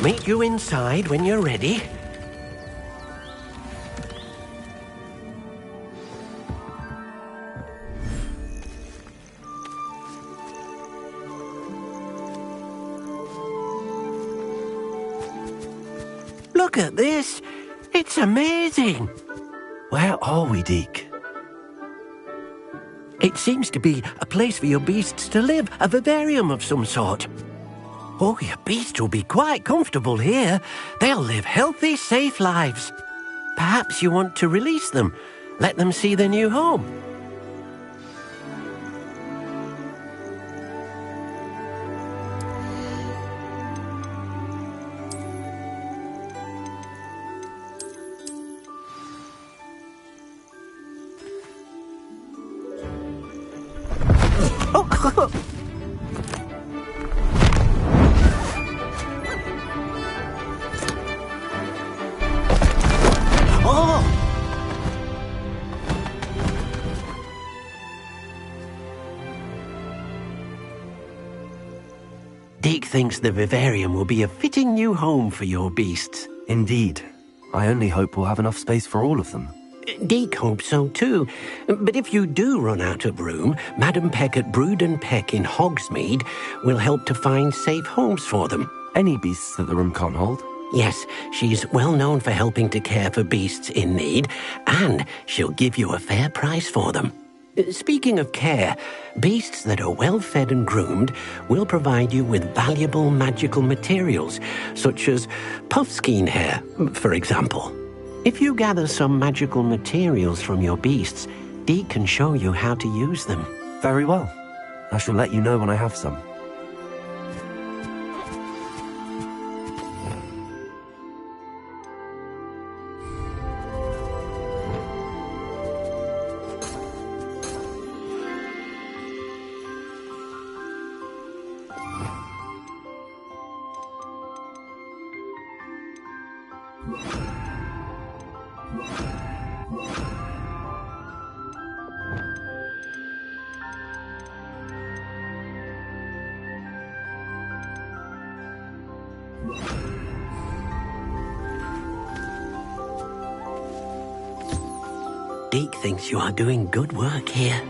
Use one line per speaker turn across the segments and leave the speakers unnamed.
Meet you inside when you're ready. Look at this. It's amazing.
Where are we, Deke?
It seems to be a place for your beasts to live, a vivarium of some sort. Oh, your beasts will be quite comfortable here. They'll live healthy, safe lives. Perhaps you want to release them, let them see their new home. Deke thinks the vivarium will be a fitting new home for your beasts.
Indeed. I only hope we'll have enough space for all of them.
Deke hopes so too. But if you do run out of room, Madam Peck at Brood and Peck in Hogsmeade will help to find safe homes for them.
Any beasts that the room can't hold?
Yes, she's well known for helping to care for beasts in need, and she'll give you a fair price for them. Speaking of care, beasts that are well fed and groomed will provide you with valuable magical materials, such as puffskein hair, for example. If you gather some magical materials from your beasts, Deke can show you how to use them.
Very well. I shall let you know when I have some.
Deke thinks you are doing good work here.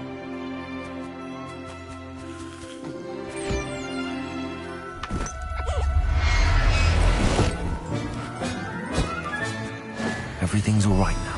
Everything's all right now.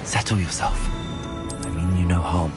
Settle yourself. I mean you no harm.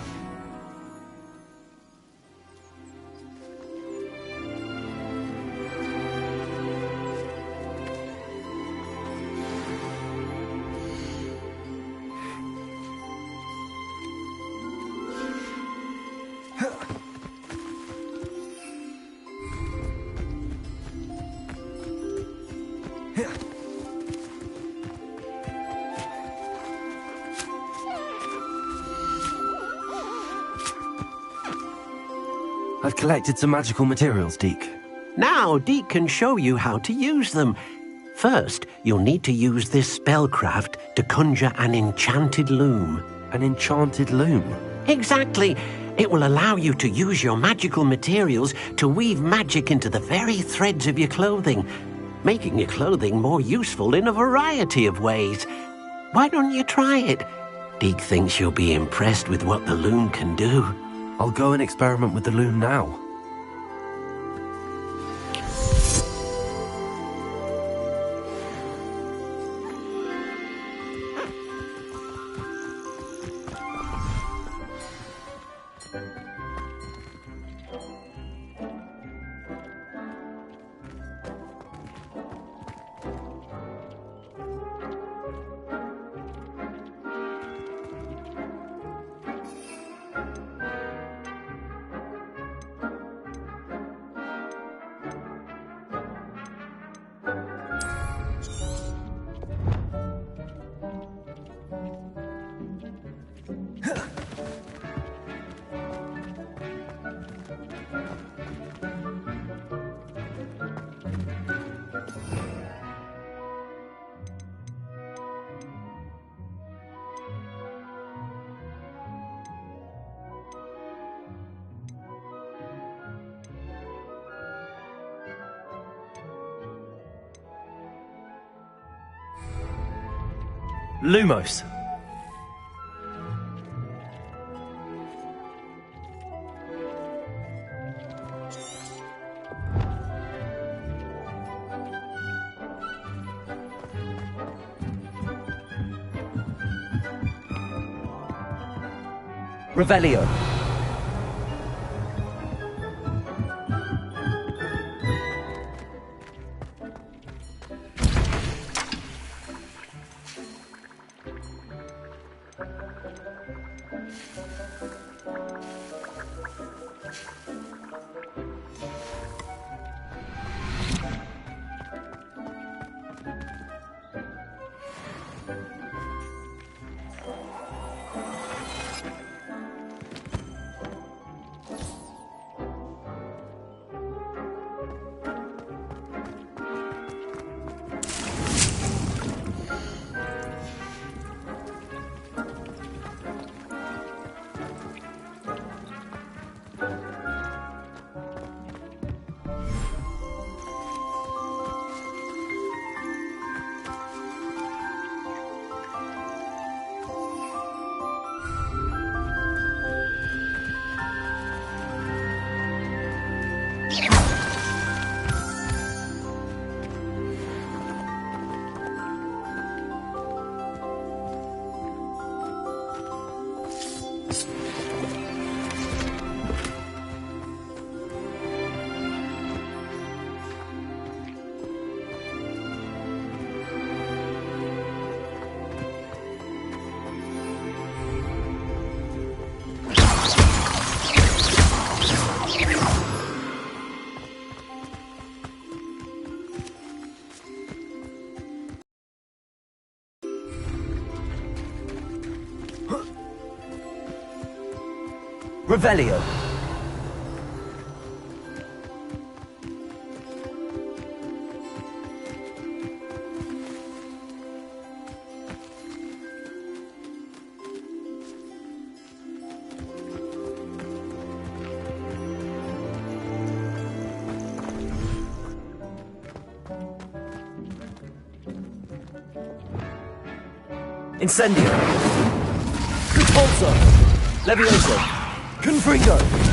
I've collected some magical materials, Deke.
Now, Deke can show you how to use them. First, you'll need to use this spellcraft to conjure an enchanted loom.
An enchanted loom?
Exactly. It will allow you to use your magical materials to weave magic into the very threads of your clothing, making your clothing more useful in a variety of ways. Why don't you try it? Deke thinks you'll be impressed with what the loom can do.
I'll go and experiment with the loom now. Lumos. Revelio. Revelio. Incendio. Repulsor. Levioso. Confringo!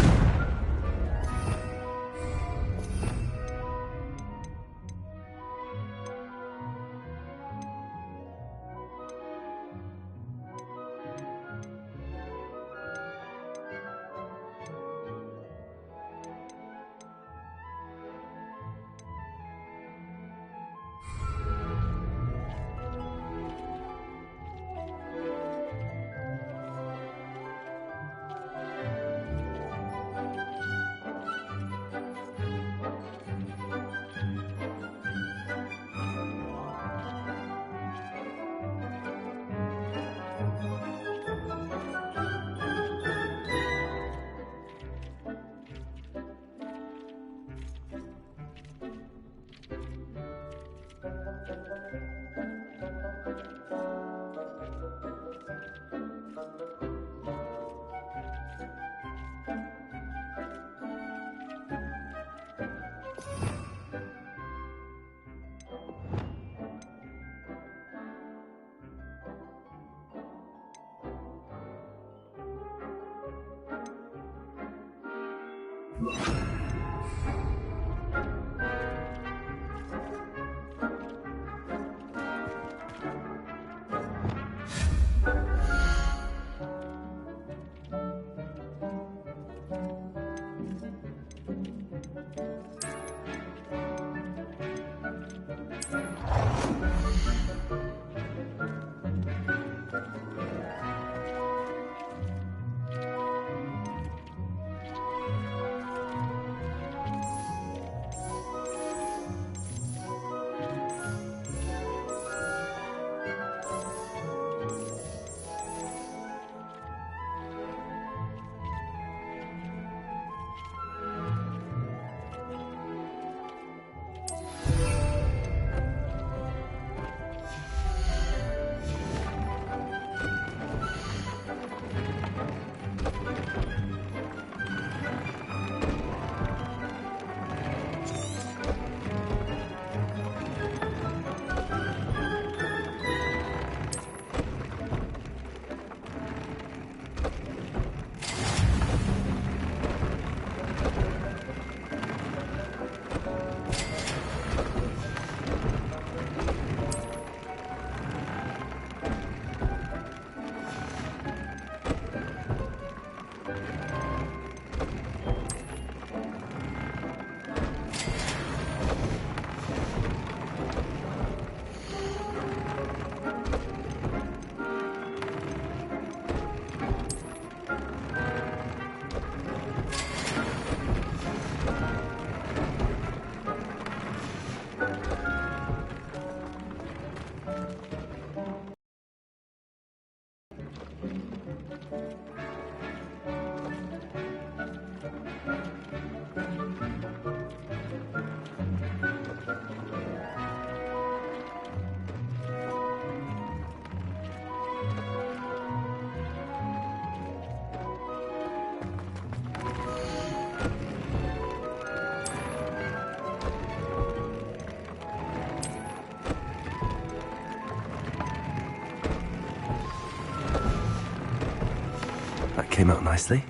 That came out nicely.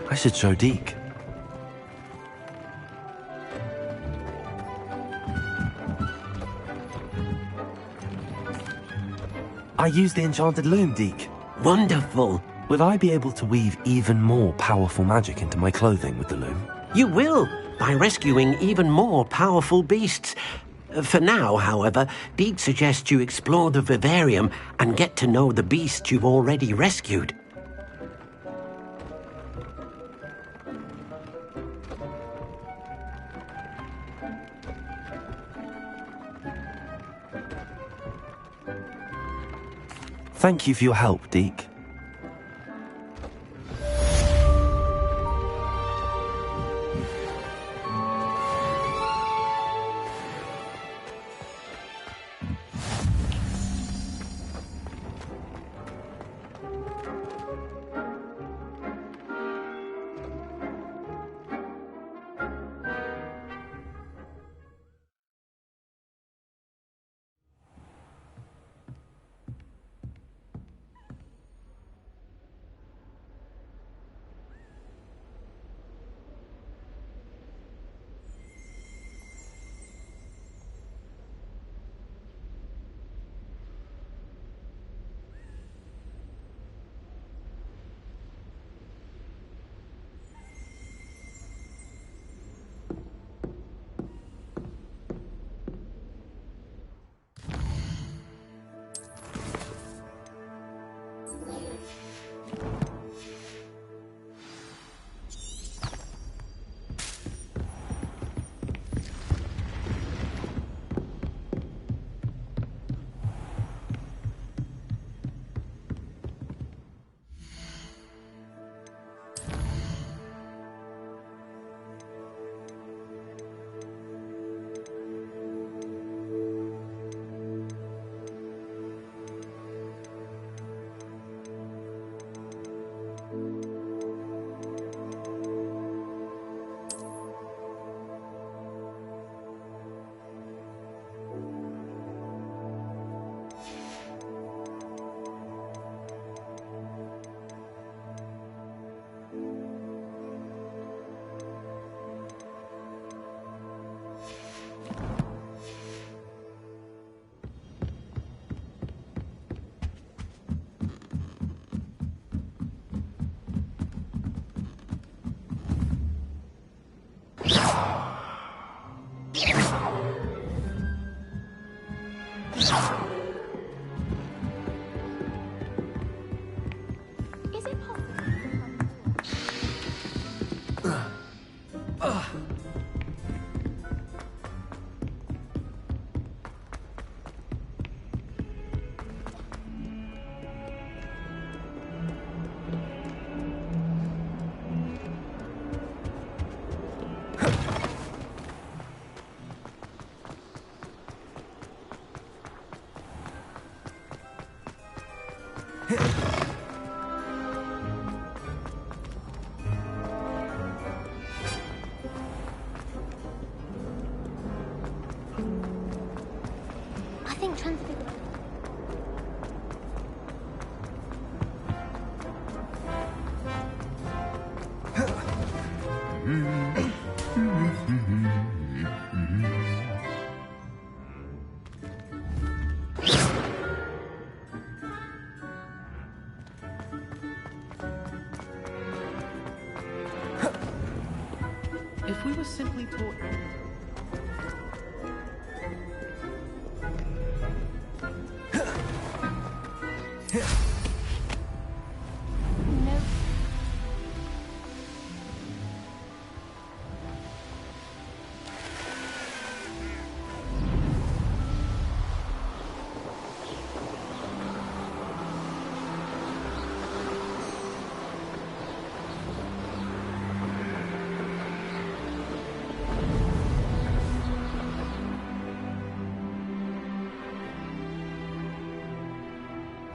I should show Deke. I used the enchanted loom, Deke.
Wonderful.
Will I be able to weave even more powerful magic into my clothing with the loom?
You will, by rescuing even more powerful beasts. For now, however, Deke suggests you explore the vivarium and get to know the beasts you've already rescued.
Thank you for your help, Deke.
trying to figure out.
If we were simply taught...
No.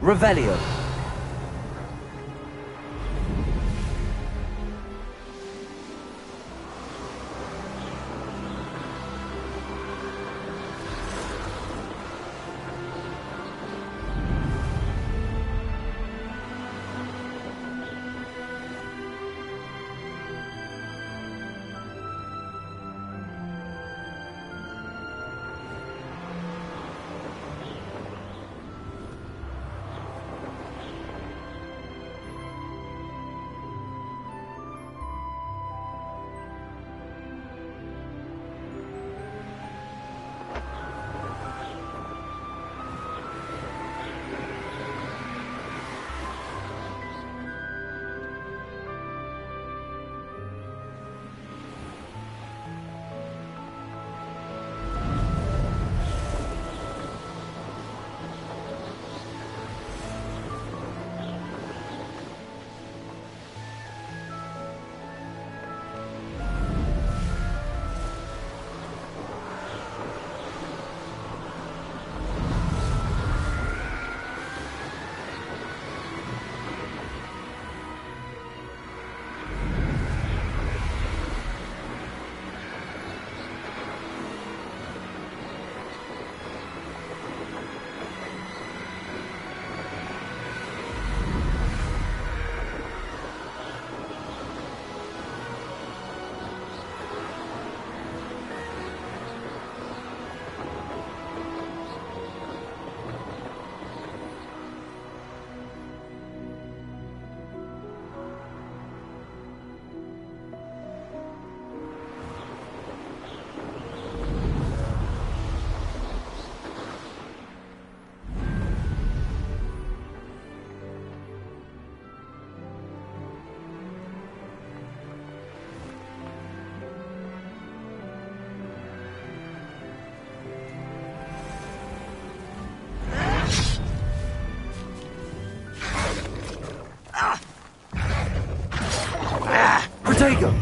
Revelio. Protego!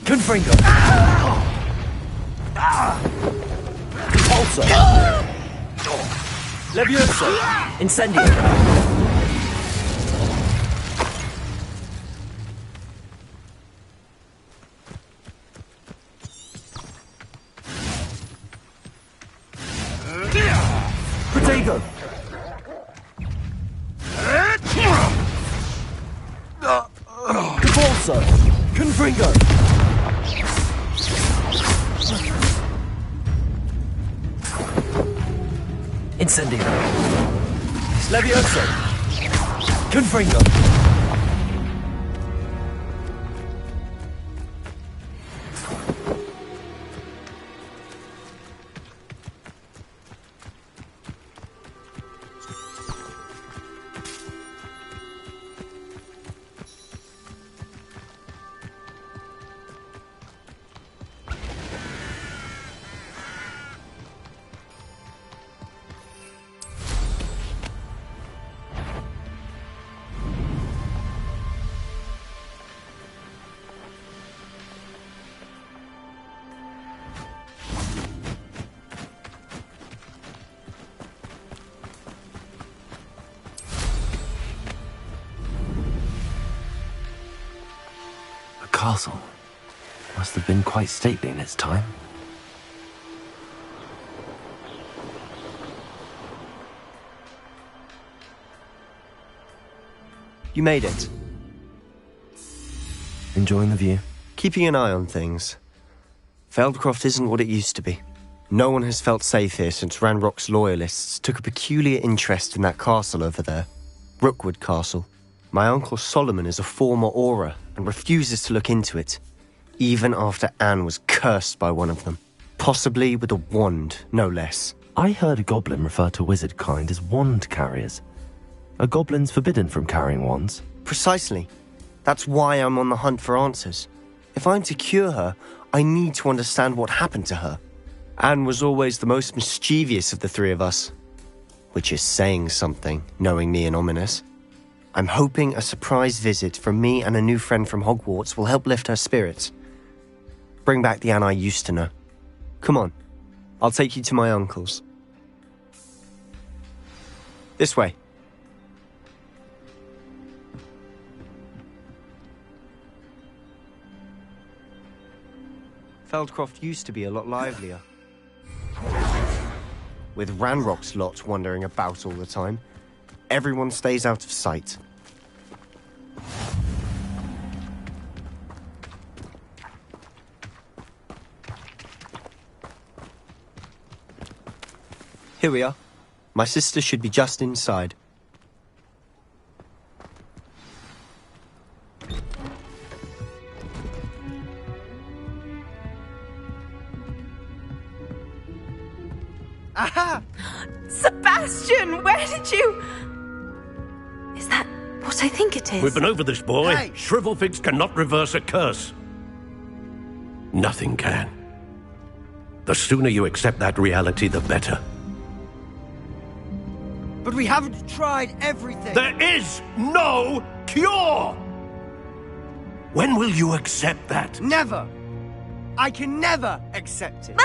Confringo! Repulsor! Levioso! Incendio! Protego! Repulsor! Confringo! Incendio! Levioso! Confringo!
The castle must have been quite stately in its time.
You made it.
Enjoying the view?
Keeping an eye on things. Feldcroft isn't what it used to be. No one has felt safe here since Ranrock's loyalists took a peculiar interest in that castle over there. Rookwood Castle. My uncle Solomon is a former Auror and refuses to look into it, even after Anne was cursed by one of them. Possibly with a wand, no less.
I heard a goblin refer to wizard kind as wand carriers. Are goblins forbidden from carrying wands?
Precisely. That's why I'm on the hunt for answers. If I'm to cure her, I need to understand what happened to her. Anne was always the most mischievous of the three of us. Which is saying something, knowing me and Ominis. I'm hoping a surprise visit from me and a new friend from Hogwarts will help lift her spirits. Bring back the Anne I used to know. Come on, I'll take you to my uncle's. This way. Feldcroft used to be a lot livelier. With Ranrock's lot wandering about all the time, everyone stays out of sight. Here we are. My sister should be just inside.
Aha! Sebastian, where did you... Is that what I think it is?
We've been over this, boy.
Hey!
Shrivelfigs cannot reverse a curse. Nothing can. The sooner you accept that reality, the better.
But we haven't tried everything.
There is no cure! When will you accept that?
Never! I can never accept it.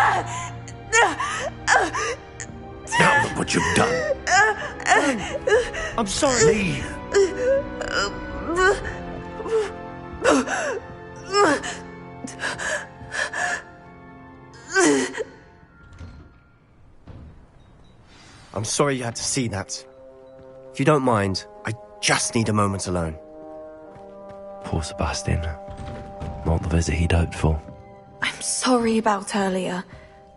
Now look what you've done.
I'm sorry.
Leave.
I'm sorry you had to see that. If you don't mind, I just need a moment alone.
Poor Sebastian. Not the visit he'd hoped for.
I'm sorry about earlier.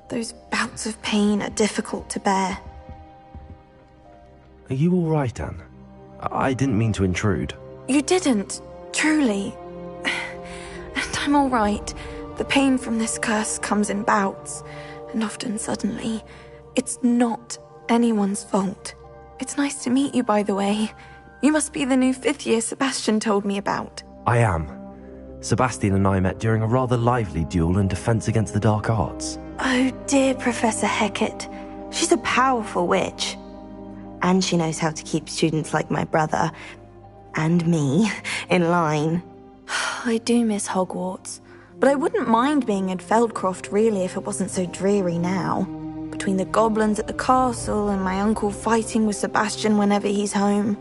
Those bouts of pain are difficult to bear.
Are you all right, Anne? I didn't mean to intrude.
You didn't, truly. And I'm all right. The pain from this curse comes in bouts, and often suddenly. It's not anyone's fault. It's nice to meet you, by the way. You must be the new 5th year Sebastian told me about.
I am. Sebastian and I met during a rather lively duel in Defense Against the Dark Arts.
Oh dear, Professor Hecat. She's a powerful witch. And she knows how to keep students like my brother, and me, in line.
I do miss Hogwarts, but I wouldn't mind being in Feldcroft really if it wasn't so dreary now. Between the goblins at the castle and my uncle fighting with Sebastian whenever he's home,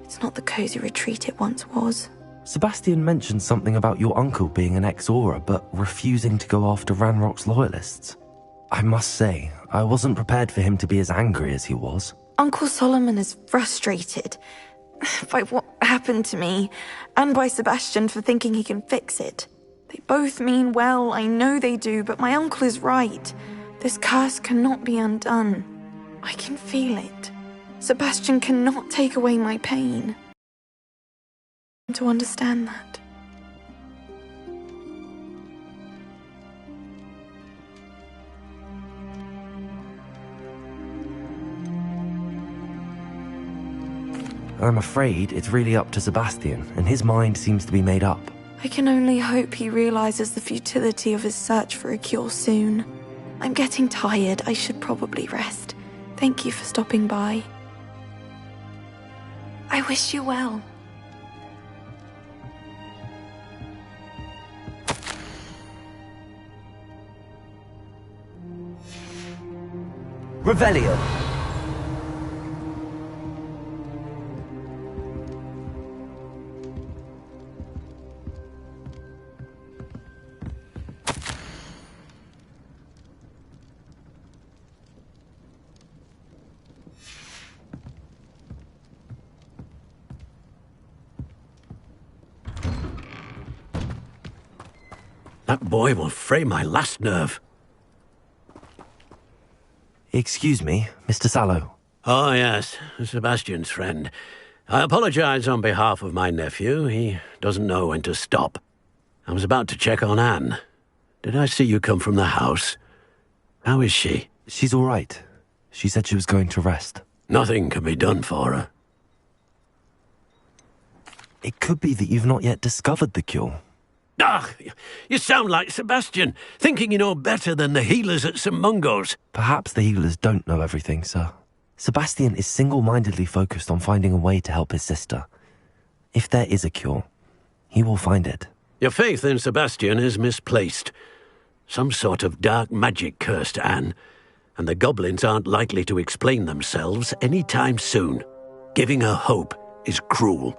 it's not the cozy retreat it once was.
Sebastian mentioned something about your uncle being an ex-Auror, but refusing to go after Ranrock's loyalists. I must say, I wasn't prepared for him to be as angry as he was.
Uncle Solomon is frustrated by what happened to me, and by Sebastian for thinking he can fix it. They both mean well, I know they do, but my uncle is right. This curse cannot be undone. I can feel it. Sebastian cannot take away my pain. To understand that.
I'm afraid it's really up to Sebastian, and his mind seems to be made up.
I can only hope he realizes the futility of his search for a cure soon. I'm getting tired. I should probably rest. Thank you for stopping by. I wish you well.
Revelio.
That boy will fray my last nerve.
Excuse me, Mr. Sallow.
Oh, yes, Sebastian's friend. I apologize on behalf of my nephew. He doesn't know when to stop. I was about to check on Anne. Did I see you come from the house? How is she?
She's all right. She said she was going to rest.
Nothing can be done for her.
It could be that you've not yet discovered the cure.
Ah, you sound like Sebastian, thinking you know better than the healers at St. Mungo's.
Perhaps the healers don't know everything, sir. Sebastian is single-mindedly focused on finding a way to help his sister. If there is a cure, he will find it.
Your faith in Sebastian is misplaced. Some sort of dark magic cursed Anne, and the goblins aren't likely to explain themselves anytime soon. Giving her hope is cruel.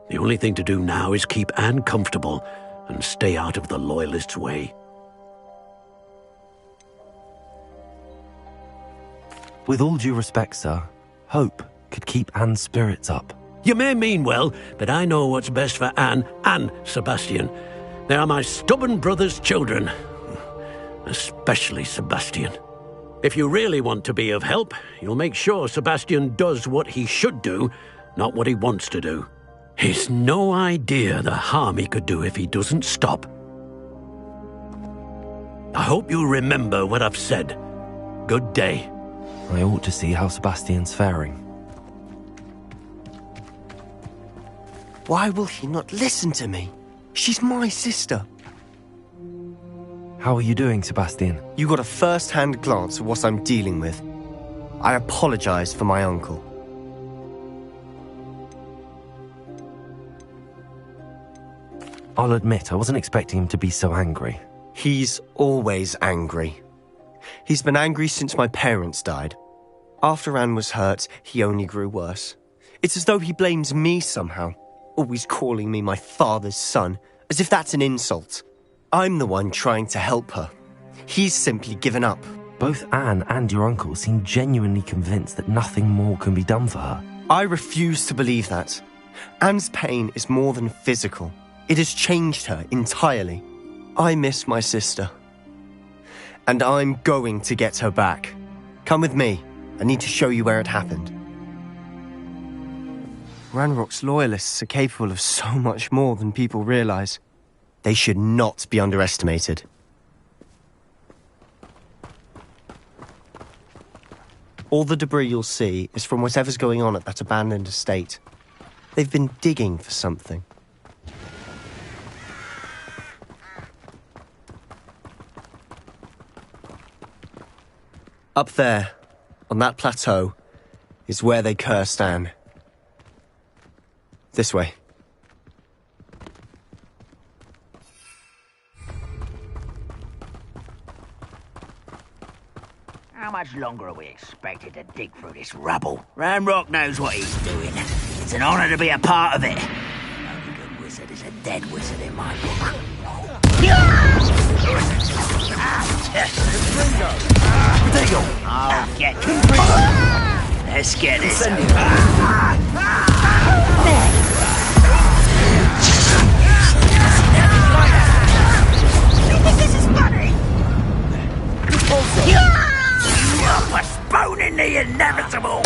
The only thing to do now is keep Anne comfortable and stay out of the Loyalists' way.
With all due respect, sir, hope could keep Anne's spirits up.
You may mean well, but I know what's best for Anne and Sebastian. They are my stubborn brother's children. Especially Sebastian. If you really want to be of help, you'll make sure Sebastian does what he should do, not what he wants to do. He's no idea the harm he could do if he doesn't stop. I hope you'll remember what I've said. Good day.
I ought to see how Sebastian's faring.
Why will he not listen to me? She's my sister.
How are you doing, Sebastian?
You got a first-hand glance at what I'm dealing with. I apologize for my uncle.
I'll admit, I wasn't expecting him to be so angry.
He's always angry. He's been angry since my parents died. After Anne was hurt, he only grew worse. It's as though he blames me somehow, always calling me my father's son, as if that's an insult. I'm the one trying to help her. He's simply given up.
Both Anne and your uncle seem genuinely convinced that nothing more can be done for her.
I refuse to believe that. Anne's pain is more than physical. It has changed her entirely. I miss my sister. And I'm going to get her back. Come with me. I need to show you where it happened. Ranrock's loyalists are capable of so much more than people realize. They should not be underestimated. All the debris you'll see is from whatever's going on at that abandoned estate. They've been digging for something. Up there, on that plateau, is where they cursed Anne. This way.
How much longer are we expected to dig through this rubble? Ranrock knows what he's doing. It's an honor to be a part of it. The only good wizard is a dead wizard in my book. I'll get you. Let's get this over. You think this is funny? You're postponing the inevitable.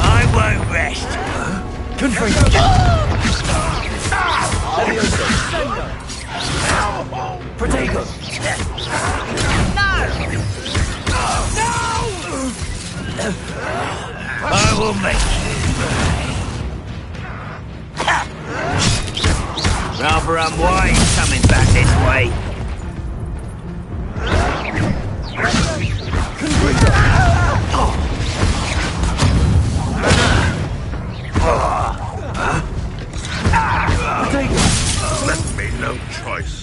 I won't rest.
Protego!
I will make you. Rather unwise coming back this way.
Left me no choice.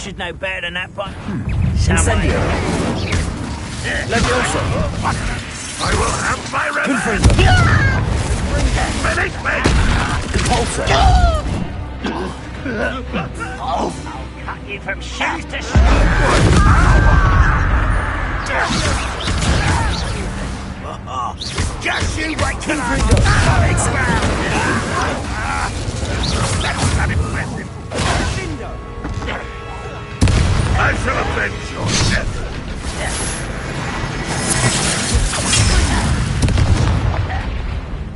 should know better than that, but...
Incendio. Levioso.
I will have my revenge! Finish me!
Impulsor.
I'll cut you from shoes to just you wait till
I shall avenge your death!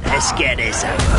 Let's get this over.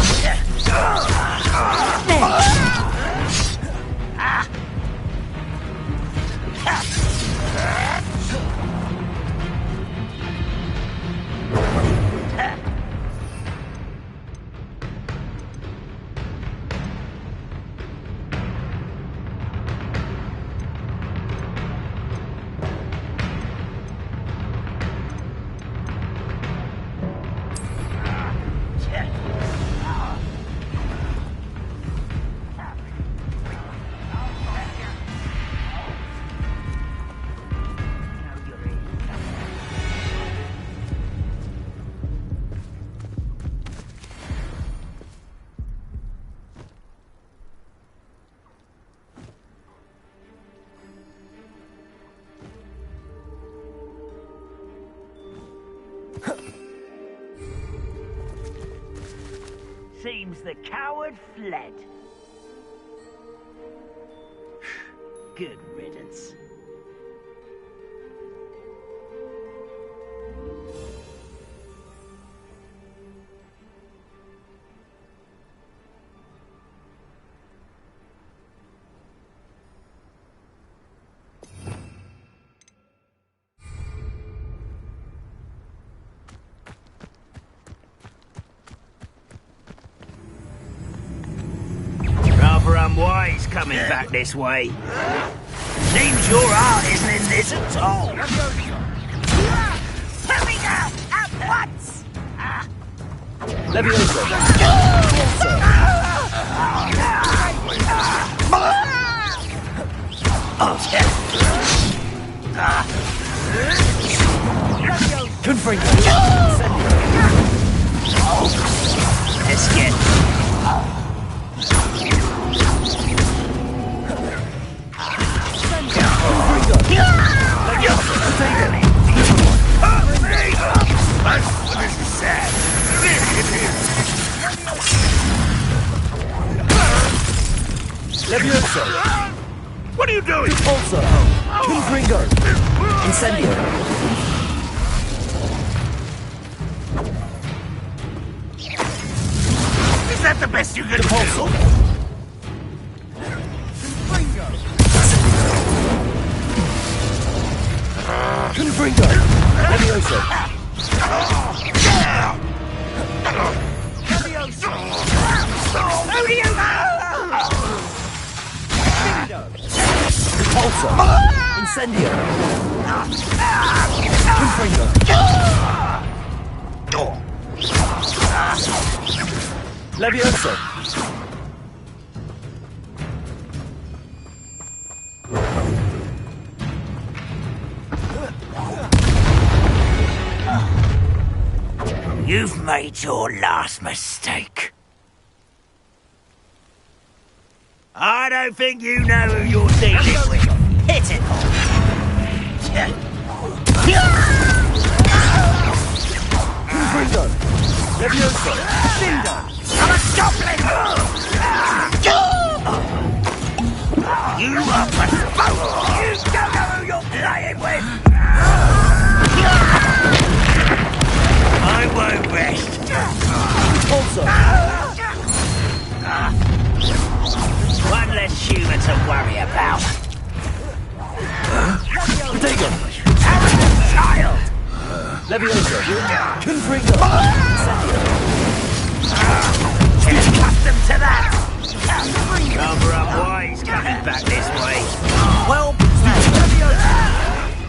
Seems the coward fled. Good riddance. Unwise coming back this way. Seems your heart isn't in this at all. Hurry now, at once!
Levioso. Confringo.
Let's get...
Levioso.
What are you doing?
Impulsor. Confringo. Incendio.
Is that the best you can do?
Confringo. Levioso. Impulsor. Incendio. Confringo. Levioso.
You've made your last mistake. I don't think you know who you're dealing with. Hit it!
Confringo. Levioso. Cindo.
I'm a goblin! You are proposed! You don't know who you're playing with! I won't rest.
Impulsor.
One less human to worry about.
Protego.
Arrogant child!
Levioso. Confringo.
Get accustomed to that! Rather unwise coming back this way.
Well,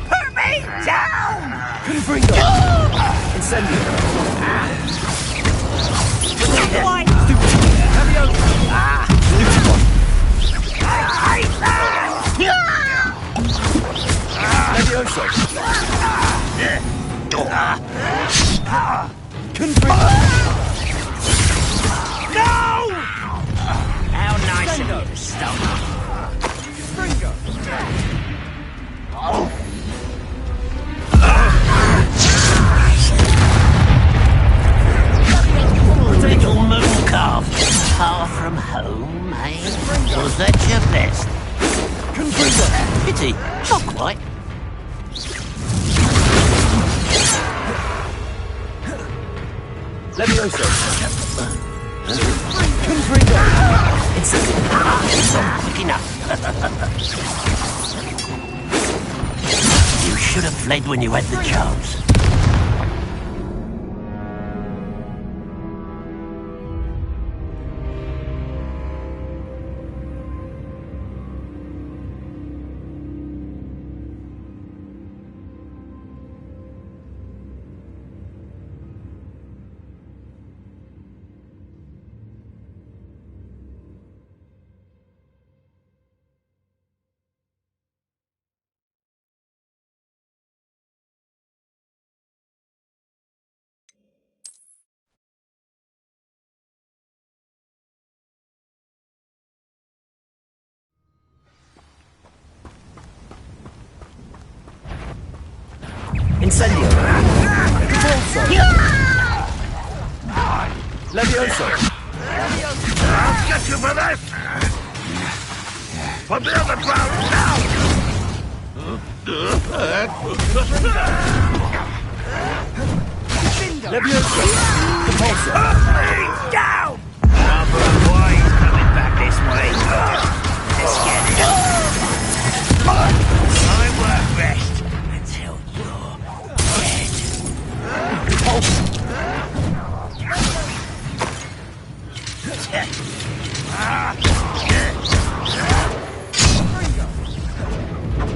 Put me down!
Confringo. Incendio.
Stupid one!
Levioso.
I hate that!
Levioso! Confringo!
No! How nice of you to stop.
Fringo!
Little moon calf, far from home, eh? Was that your best?
Confringo!
Pity, not quite.
Levioso! Confringo!
Not quick enough. You should have fled when you had the chance.
Incendio! Convulso! Levioso!
I'll get you for this! From the other ground now!
Levioso! Compulso!
Down! Barbara Boy is coming back this way. Let's get it. I won't rest until you're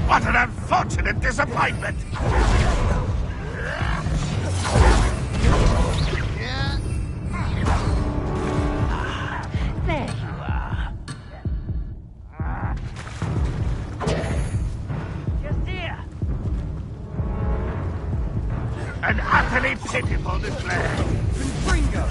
What an unfortunate disappointment!
There you are. Just here.
An utterly pitiful display.
Confringo!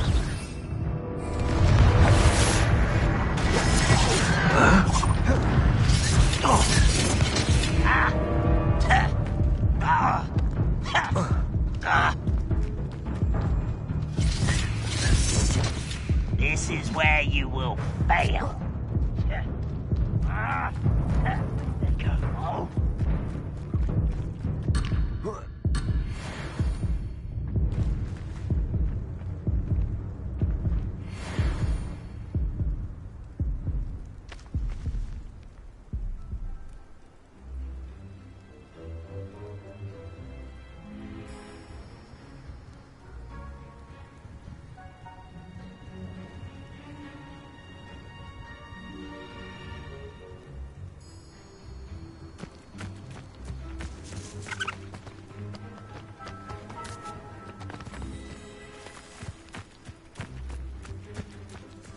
This is where you will fail.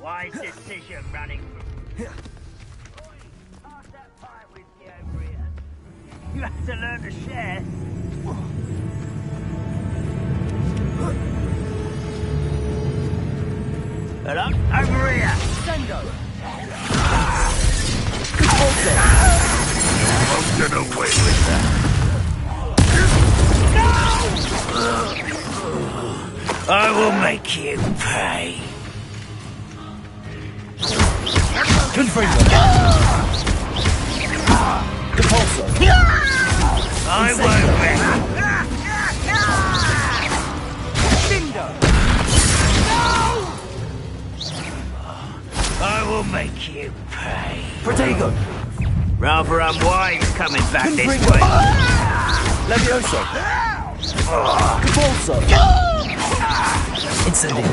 Wise decision running from... Pass that pie with me over here. You have to learn to share. Hello? Over here!
Sendo!
I'll get away with that.
I will make you pay.
Confringo! Compulso!
I won't rest. I will make you pay.
Protego!
Rather unwise coming back this
Confringo!
way.
Levioso! Compulso! Incendio!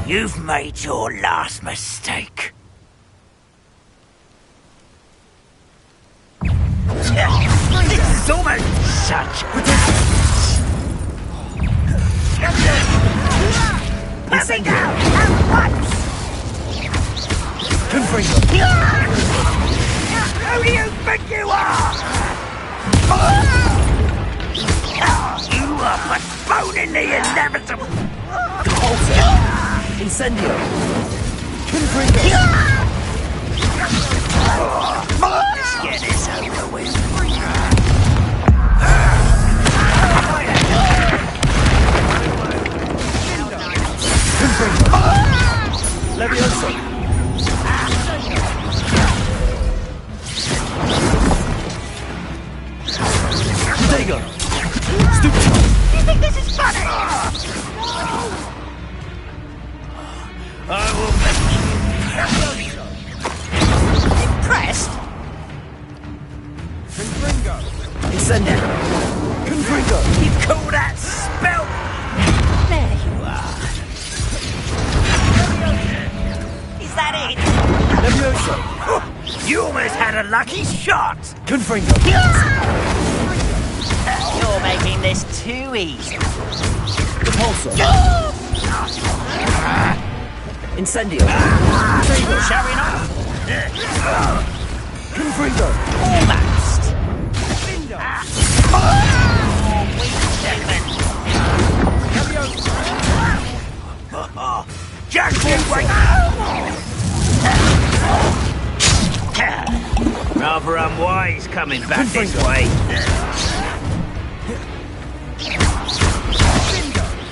You've made your last mistake. This is almost such a... Let me down at once!
Confringo!
Who do you think you are? You are postponing the inevitable.
Compulsor. Incendio. Confringo.
Let's get this over with.
Confringo. Levioso. Dago. Stupid.
You think this is funny? I will make you impressed.
Confringo. Incendio. Confringo.
You call that spell? There you are. Is that it?
Levioso.
You almost had a lucky shot.
Confringo.
You're making this too easy.
Compulsor. Incendio.
Shall we not?
Confringo.
Almost. Just you wait. Rather unwise coming back this way.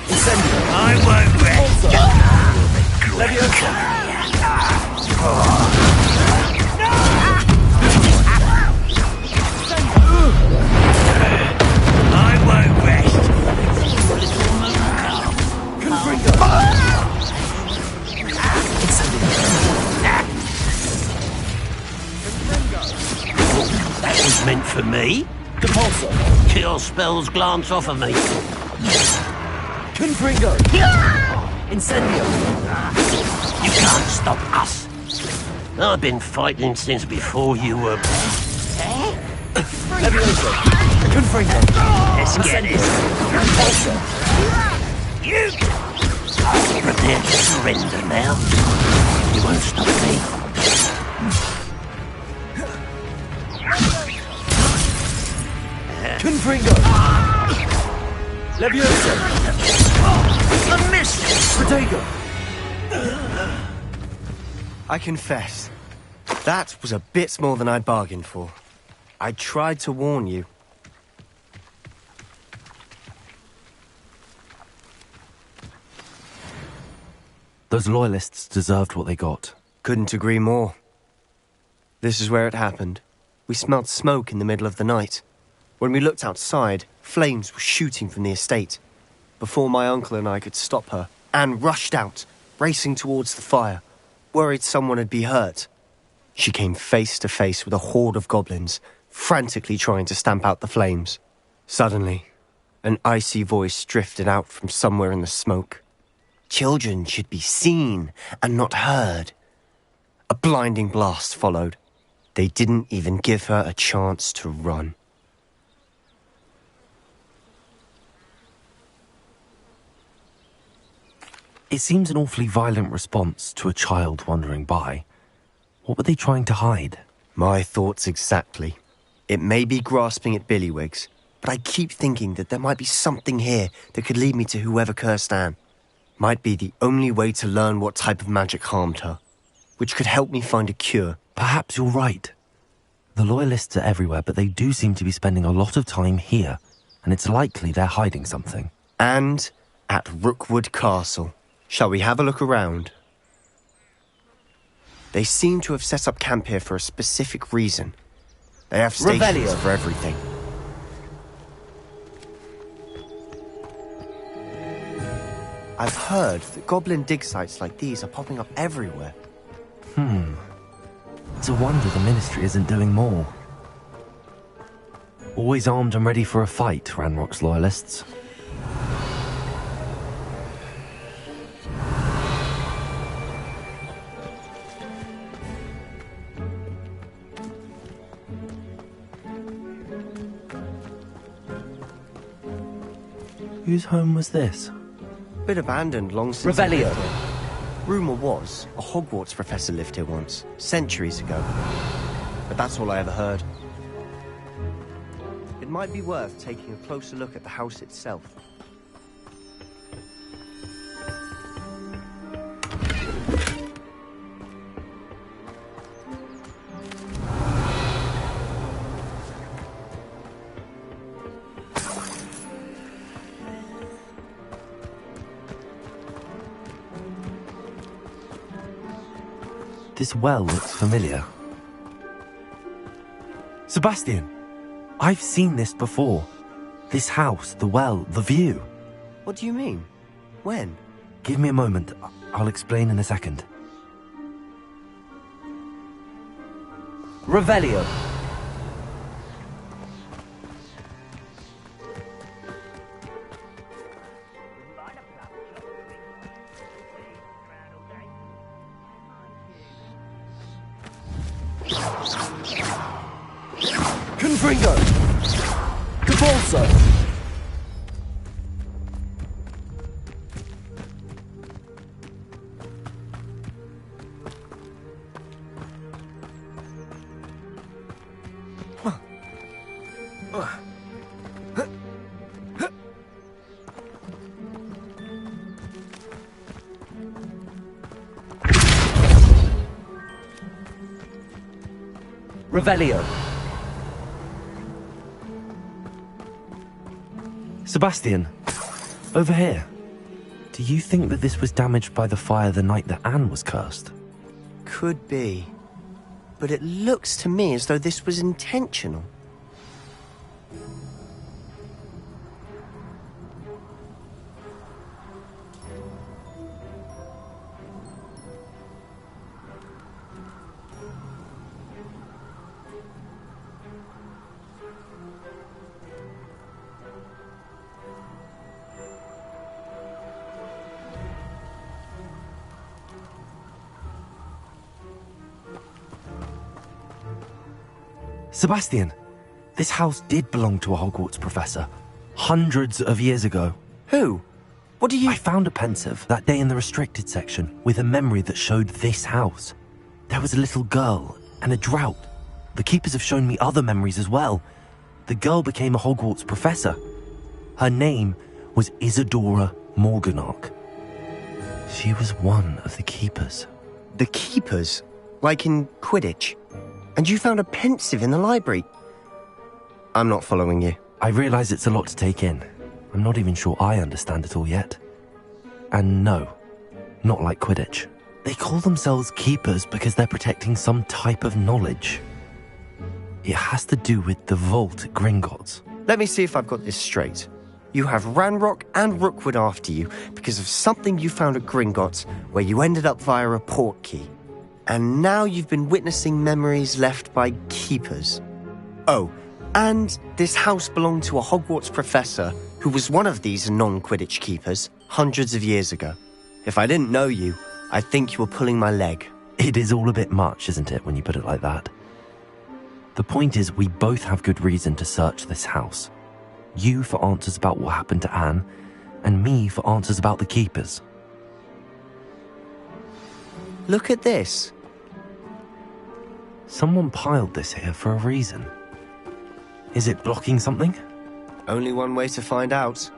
Incendio.
I won't rest.
Levioso.
I won't rest.
Confringo.
That was meant for me.
Compulsor.
Kill spells glance off of me.
Confringo. Incendio.
You can't stop us. I've been fighting since before you were...
Levioso. Confringo.
Let's get it.
Compulsor.
You
Prepare to surrender now. You won't stop me.
Confringo. Levioso.
I missed it.
Protego.
I confess, that was a bit more than I bargained for. I tried to warn you.
Those loyalists deserved what they got.
Couldn't agree more. This is where it happened. We smelled smoke in the middle of the night. When we looked outside, flames were shooting from the estate. Before my uncle and I could stop her, Anne rushed out, racing towards the fire, worried someone would be hurt. She came face to face with a horde of goblins, frantically trying to stamp out the flames. Suddenly, an icy voice drifted out from somewhere in the smoke. Children should be seen and not heard. A blinding blast followed. They didn't even give her a chance to run.
It seems an awfully violent response to a child wandering by. What were they trying to hide?
My thoughts exactly. It may be grasping at Billywigs, but I keep thinking that there might be something here that could lead me to whoever cursed Anne. Might be the only way to learn what type of magic harmed her, which could help me find a cure.
Perhaps you're right. The loyalists are everywhere, but they do seem to be spending a lot of time here, and it's likely they're hiding something.
And at Rookwood Castle. Shall we have a look around? They seem to have set up camp here for a specific reason. They have stations
Revelio.
for everything. I've heard that goblin dig sites like these are popping up everywhere.
It's a wonder the Ministry isn't doing more. Always armed and ready for a fight, Ranrock's loyalists. Whose home was this?
Bit abandoned long since.
Revelio.
Rumour was a Hogwarts professor lived here once, centuries ago. but that's all I ever heard. It might be worth taking a closer look at the house itself.
This well looks familiar. Sebastian! I've seen this before. This house, the well, the view.
What do you mean? When?
Give me a moment. I'll explain in a second.
Revelio. Confringo! Convulso! Revelio.
Sebastian, over here. Do you think that this was damaged by the fire the night that Anne was cursed?
Could be. But it looks to me as though this was intentional.
Sebastian, this house did belong to a Hogwarts professor. Hundreds of years ago.
Who? What do you...
I found a pensive that day in the restricted section with a memory that showed this house. There was a little girl and a drought. The keepers have shown me other memories as well. The girl became a Hogwarts professor. Her name was Isadora Morganach. She was one of the keepers.
The keepers? Like in Quidditch? And you found a pensive in the library? I'm not following you.
I realize it's a lot to take in. I'm not even sure I understand it all yet. And no, not like Quidditch. They call themselves keepers because they're protecting some type of knowledge. It has to do with the vault at Gringotts.
Let me see if I've got this straight. You have Ranrock and Rookwood after you because of something you found at Gringotts where you ended up via a portkey. And now you've been witnessing memories left by keepers. Oh, and this house belonged to a Hogwarts professor who was one of these non-Quidditch keepers hundreds of years ago. If I didn't know you, I'd think you were pulling my leg.
It is all a bit much, isn't it, when you put it like that? The point is, we both have good reason to search this house. You for answers about what happened to Anne, and me for answers about the keepers.
Look at this.
Someone piled this here for a reason. Is it blocking something?
Only one way to find out.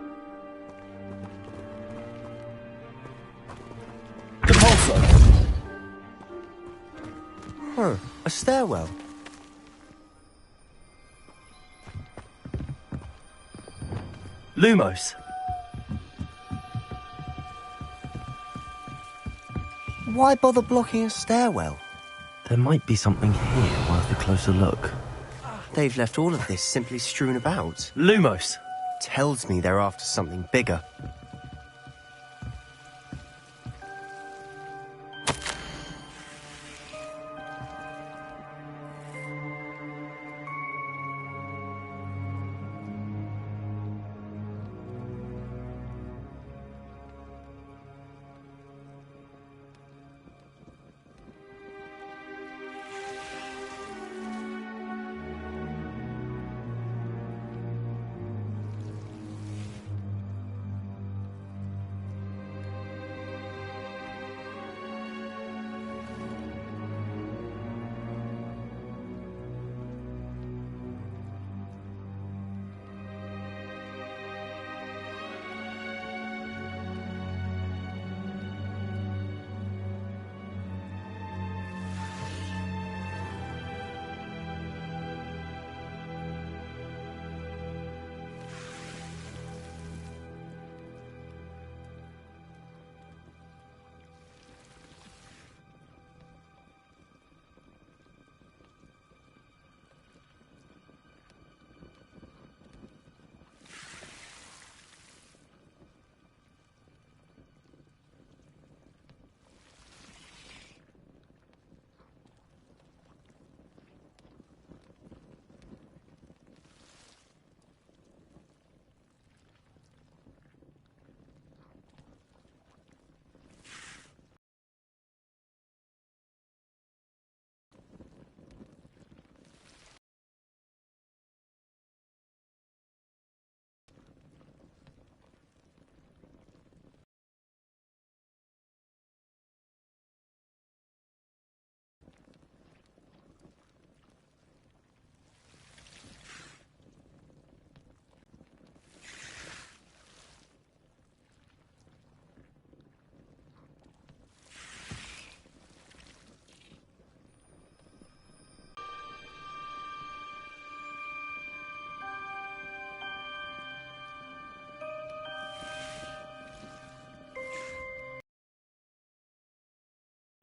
Compulso.
Huh, a stairwell.
Lumos.
Why bother blocking a stairwell?
There might be something here worth a closer look.
They've left all of this simply strewn about.
Lumos.
Tells me they're after something bigger.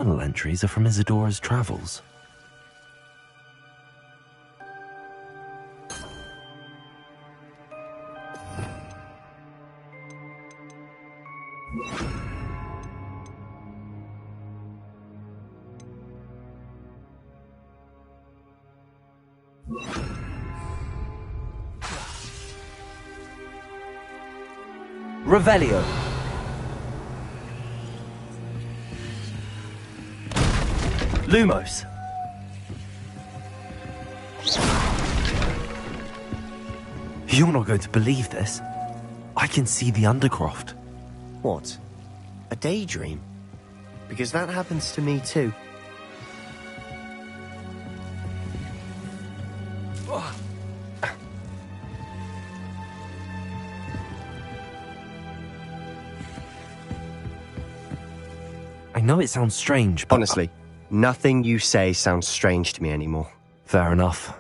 Journal entries are from Isadora's travels.
Revelio. Lumos.
You're not going to believe this. I can see the Undercroft.
What? A daydream? Because that happens to me too.
I know it sounds strange, but...
Honestly, nothing you say sounds strange to me anymore.
Fair enough.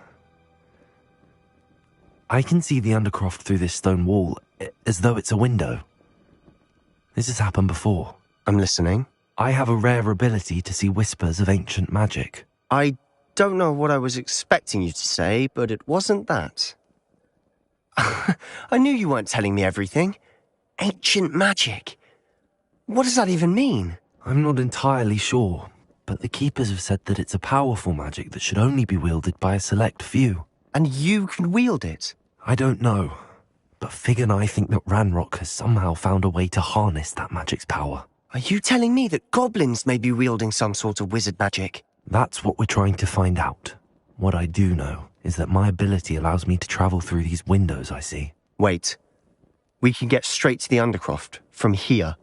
I can see the Undercroft through this stone wall, as though it's a window. This has happened before.
I'm listening.
I have a rare ability to see whispers of ancient magic.
I don't know what I was expecting you to say, but it wasn't that. I knew you weren't telling me everything. Ancient magic. What does that even mean?
I'm not entirely sure, but the Keepers have said that it's a powerful magic that should only be wielded by a select few.
And you can wield it?
I don't know, but Fig and I think that Ranrock has somehow found a way to harness that magic's power.
Are you telling me that goblins may be wielding some sort of wizard magic?
That's what we're trying to find out. What I do know is that my ability allows me to travel through these windows I see.
Wait. We can get straight to the Undercroft from here.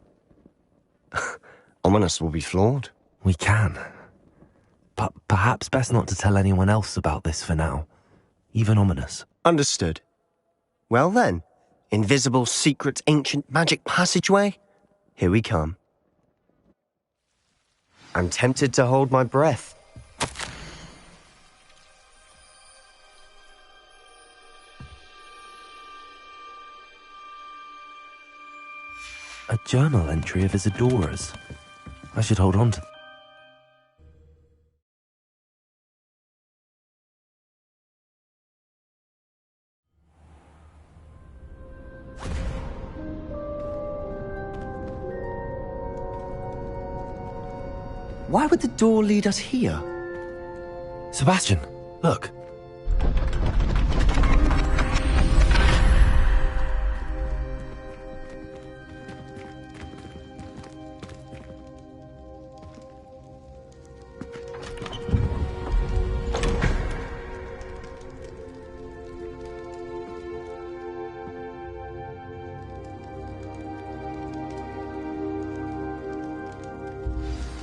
Ominous will be floored.
We can. But perhaps best not to tell anyone else about this for now. Even Ominous.
Understood. Well then, invisible, secret, ancient magic passageway? Here we come. I'm tempted to hold my breath.
A journal entry of Isadora's. I should hold on to...
Why would the door lead us here?
Sebastian, look.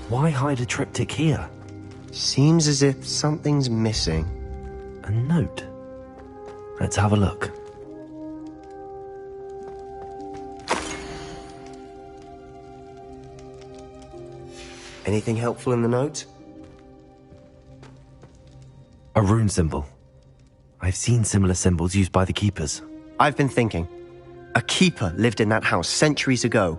Why hide a triptych here?
Seems as if something's missing.
A note. Let's have a look.
Anything helpful in the note?
A rune symbol. I've seen similar symbols used by the Keepers.
I've been thinking. A Keeper lived in that house centuries ago,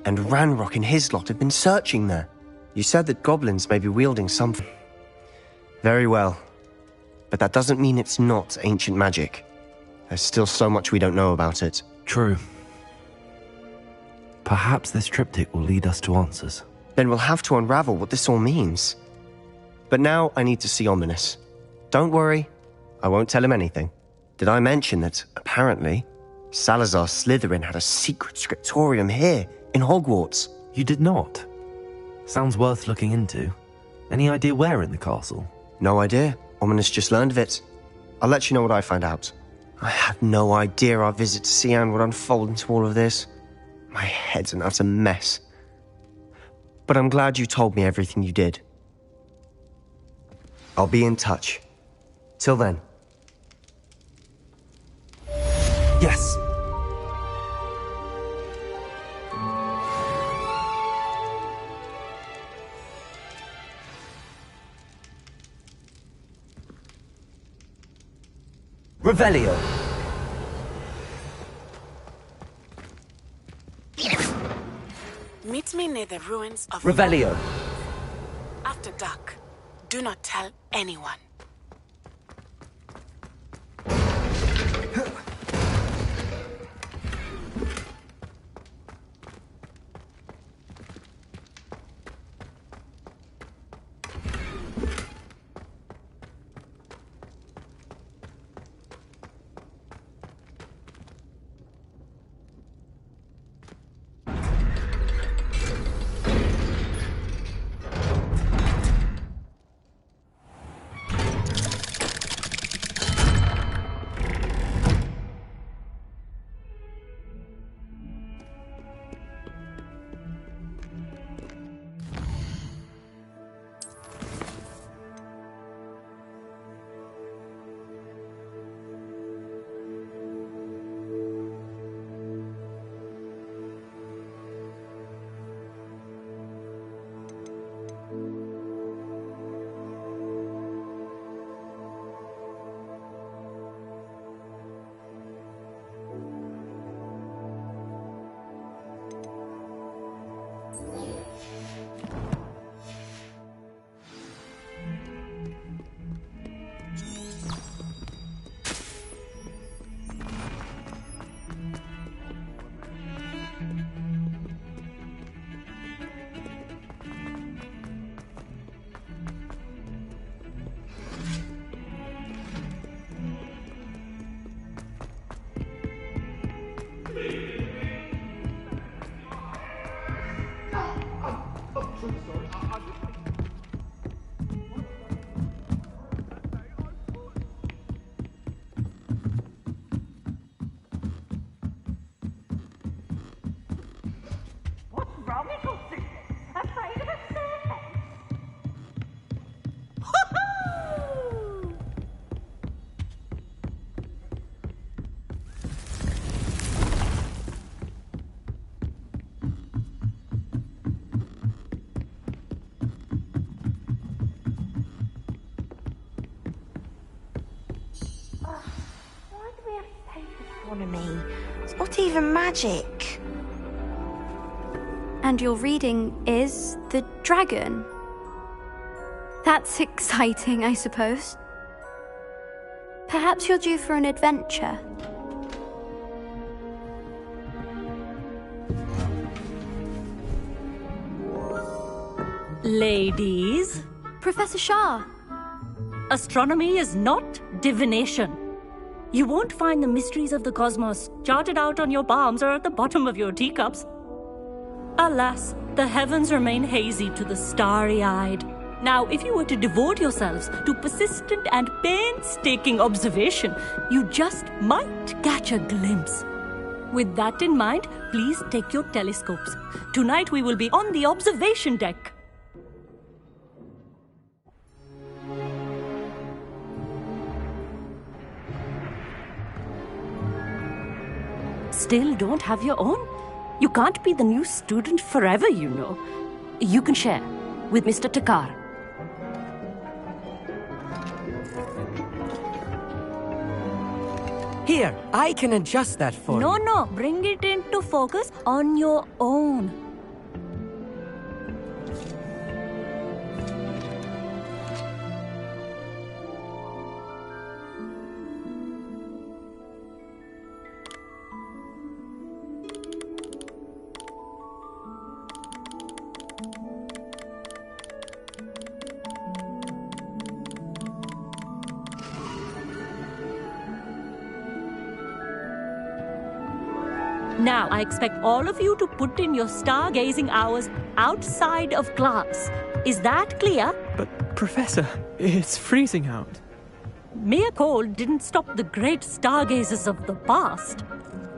and Ranrock and his lot have been searching there. You said that goblins may be wielding something. Very well. But that doesn't mean it's not ancient magic. There's still so much we don't know about it.
True. Perhaps this triptych will lead us to answers.
Then we'll have to unravel what this all means. But now I need to see Ominous. Don't worry, I won't tell him anything. Did I mention that, apparently, Salazar Slytherin had a secret scriptorium here, in Hogwarts?
You did not? Sounds worth looking into. Any idea where in the castle?
No idea. Ominous just learned of it. I'll let you know what I find out. I had no idea our visit to Cian would unfold into all of this. My head's an utter mess. But I'm glad you told me everything you did. I'll be in touch. Till then.
Yes.
Revelio.
Meet me near the ruins of...
Revelio.
Dr. Duck. Do not tell anyone.
Astronomy. It's not even magic.
And your reading is the dragon. That's exciting, I suppose. Perhaps you're due for an adventure.
Ladies.
Professor Shah.
Astronomy is not divination. You won't find the mysteries of the cosmos charted out on your palms or at the bottom of your teacups. Alas, the heavens remain hazy to the starry-eyed. Now, if you were to devote yourselves to persistent and painstaking observation, you just might catch a glimpse. With that in mind, please take your telescopes. Tonight we will be on the observation deck. Still don't have your own? You can't be the new student forever, you know. You can share with Mr. Takar.
Here, I can adjust that for you.
No, bring it into focus on your own. Now, I expect all of you to put in your stargazing hours outside of class. Is that clear?
But, Professor, it's freezing out.
Mere cold didn't stop the great stargazers of the past.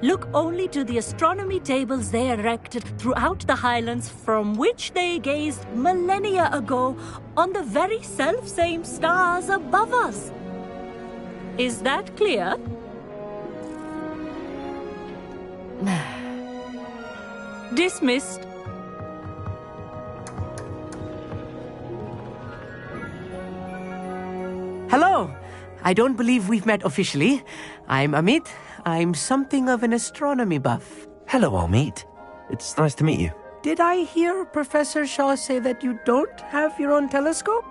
Look only to the astronomy tables they erected throughout the highlands from which they gazed millennia ago on the very self-same stars above us. Is that clear? Dismissed.
Hello. I don't believe we've met officially. I'm Amit. I'm something of an astronomy buff.
Hello, Amit. It's nice to meet you.
did I hear Professor Shaw say that you don't have your own telescope?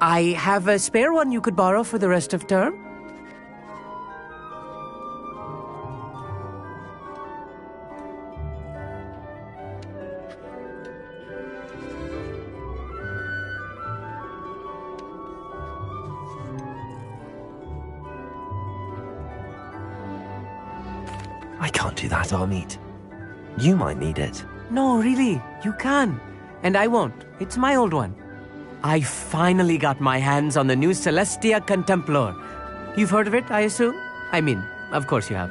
I have a spare one you could borrow for the rest of term.
I can't do that, Amit. You might need it.
No, really, you can. And I won't. It's my old one. I finally got my hands on the new Celestia Contemplar. You've heard of it, I assume? I mean, of course you have.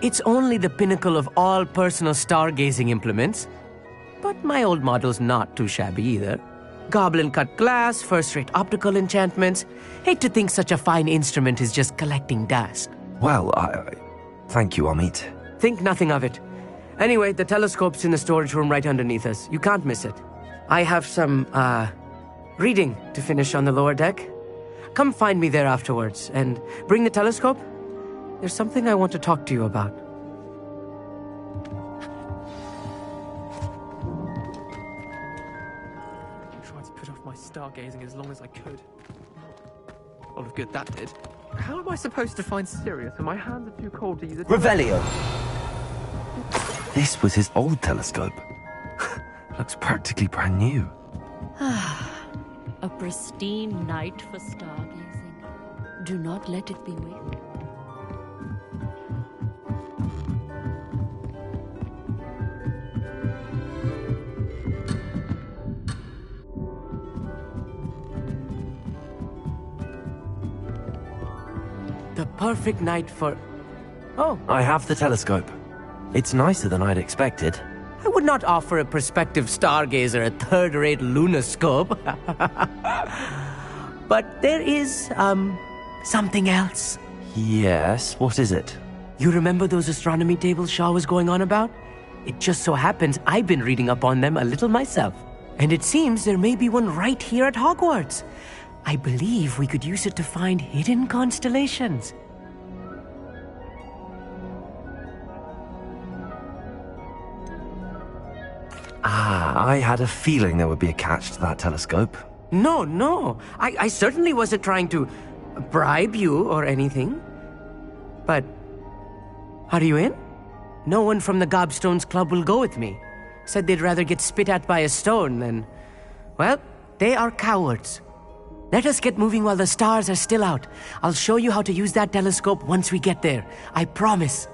It's only the pinnacle of all personal stargazing implements. But my old model's not too shabby either. Goblin-cut glass, first-rate optical enchantments. Hate to think such a fine instrument is just collecting dust.
Well, thank you, Amit.
Think nothing of it. Anyway, the telescope's in the storage room right underneath us. You can't miss it. I have some, reading to finish on the lower deck. Come find me there afterwards, and bring the telescope. There's something I want to talk to you about.
I tried to put off my stargazing as long as I could. A lot of good that did. How am I supposed to find Sirius when my hands are too cold to use a...
Revelio!
This was his old telescope. Looks practically brand new.
A pristine night for stargazing. Do not let it be weak.
The perfect night for... Oh.
I have the telescope. It's nicer than I'd expected.
I would not offer a prospective stargazer a third-rate lunoscope. But there is, something else.
Yes, what is it?
You remember those astronomy tables Shaw was going on about? It just so happens I've been reading up on them a little myself. And it seems there may be one right here at Hogwarts. I believe we could use it to find hidden constellations.
I had a feeling there would be a catch to that telescope.
No. I certainly wasn't trying to bribe you or anything. But, are you in? No one from the Gobstones Club will go with me. Said they'd rather get spit at by a stone than... Well, they are cowards. Let us get moving while the stars are still out. I'll show you how to use that telescope once we get there. I promise.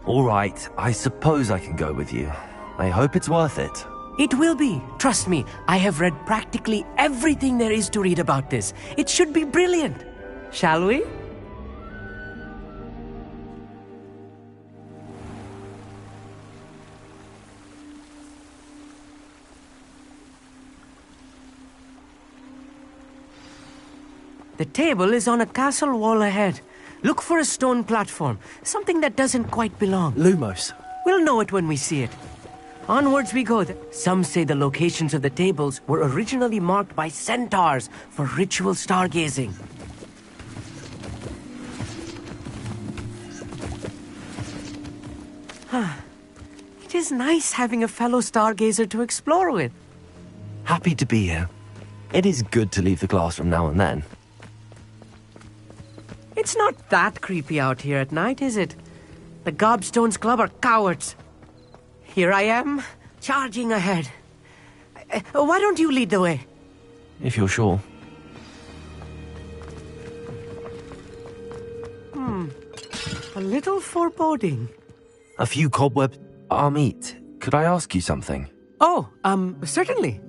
All right, I suppose I can go with you. I hope it's worth it.
It will be. Trust me, I have read practically everything there is to read about this. It should be brilliant. Shall we? The table is on a castle wall ahead. Look for a stone platform, something that doesn't quite belong.
Lumos.
We'll know it when we see it. Onwards we go. Some say the locations of the tables were originally marked by centaurs for ritual stargazing. It is nice having a fellow stargazer to explore with.
Happy to be here. It is good to leave the classroom now and then.
It's not that creepy out here at night, is it? The Gobstones Club are cowards. Here I am, charging ahead. Why don't you lead the way?
If you're sure.
A little foreboding.
A few cobwebs. Amit, could I ask you something?
Oh, certainly.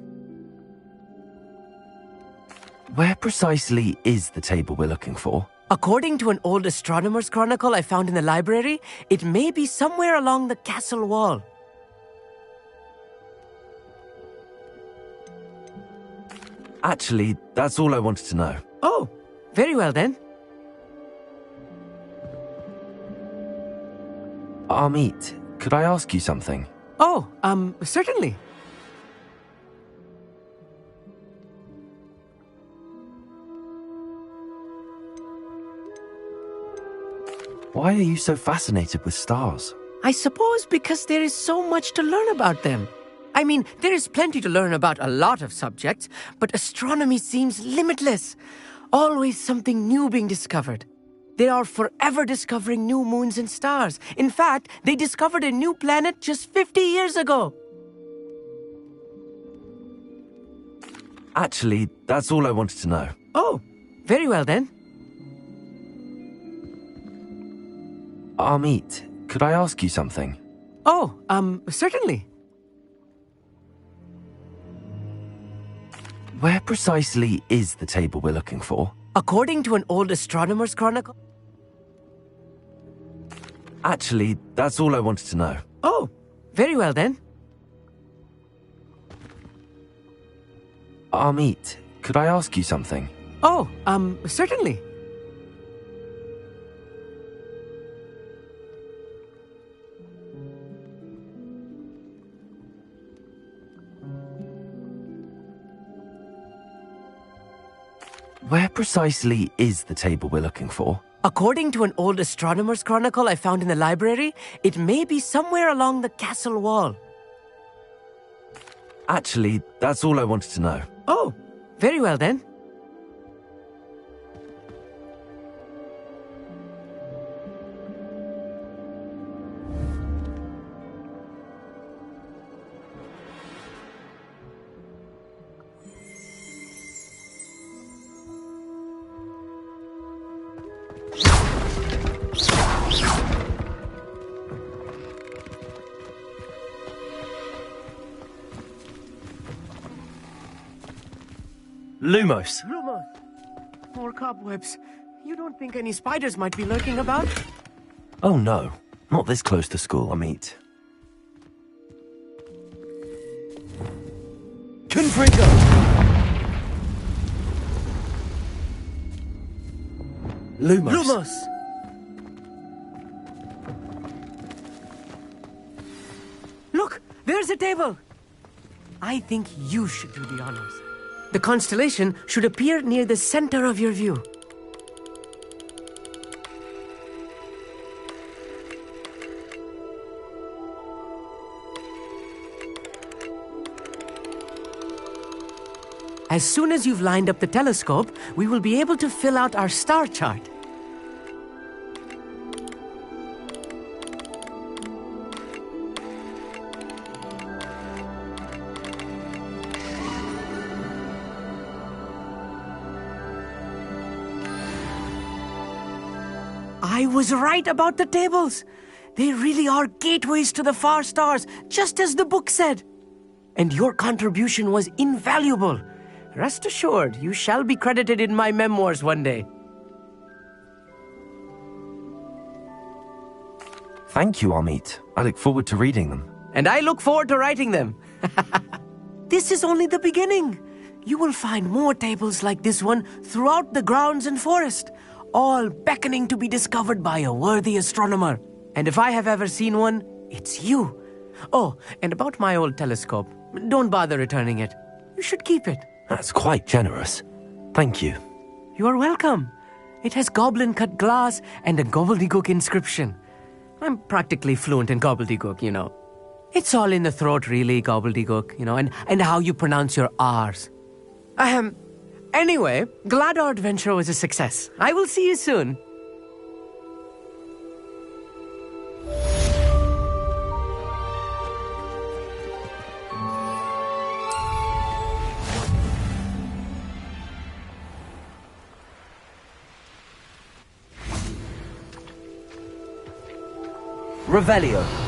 Where precisely is the table we're looking for?
According to an old astronomer's chronicle I found in the library, it may be somewhere along the castle wall.
Actually, that's all I wanted to know.
Oh, very well then.
Amit, could I ask you something?
Oh, certainly.
Why are you so fascinated with stars?
I suppose because there is so much to learn about them. I mean, there is plenty to learn about a lot of subjects, but astronomy seems limitless. Always something new being discovered. They are forever discovering new moons and stars. In fact, they discovered a new planet just 50 years ago.
Actually, that's all I wanted to know.
Oh, very well then.
Amit, could I ask you something?
Oh, certainly.
Where precisely is the table we're looking for?
According to an old astronomer's chronicle.
Actually, that's all I wanted to know.
Oh, very well then.
Amit, could I ask you something?
Oh, certainly.
Where precisely is the table we're looking for?
According to an old astronomer's chronicle I found in the library, it may be somewhere along the castle wall.
Actually, that's all I wanted to know.
Oh, very well then.
Lumos!
Lumos! More cobwebs. You don't think any spiders might be lurking about?
Oh no, not this close to school, Amit. Confringo! Lumos!
Lumos! Look, there's a table! I think you should do the honors. The constellation should appear near the center of your view. As soon as you've lined up the telescope, we will be able to fill out our star chart. I was right about the tables. They really are gateways to the far stars, just as the book said. And your contribution was invaluable. Rest assured, you shall be credited in my memoirs one day.
Thank you, Amit. I look forward to reading them.
And I look forward to writing them. This is only the beginning. You will find more tables like this one throughout the grounds and forest, all beckoning to be discovered by a worthy astronomer. And if I have ever seen one, it's you. Oh, and about my old telescope, don't bother returning it. You should keep it.
That's quite generous. Thank you.
You are welcome. It has goblin-cut glass and a gobbledygook inscription. I'm practically fluent in gobbledygook, you know. It's all in the throat, really, gobbledygook, you know, and how you pronounce your R's. Anyway, glad our adventure was a success. I will see you soon.
Revelio.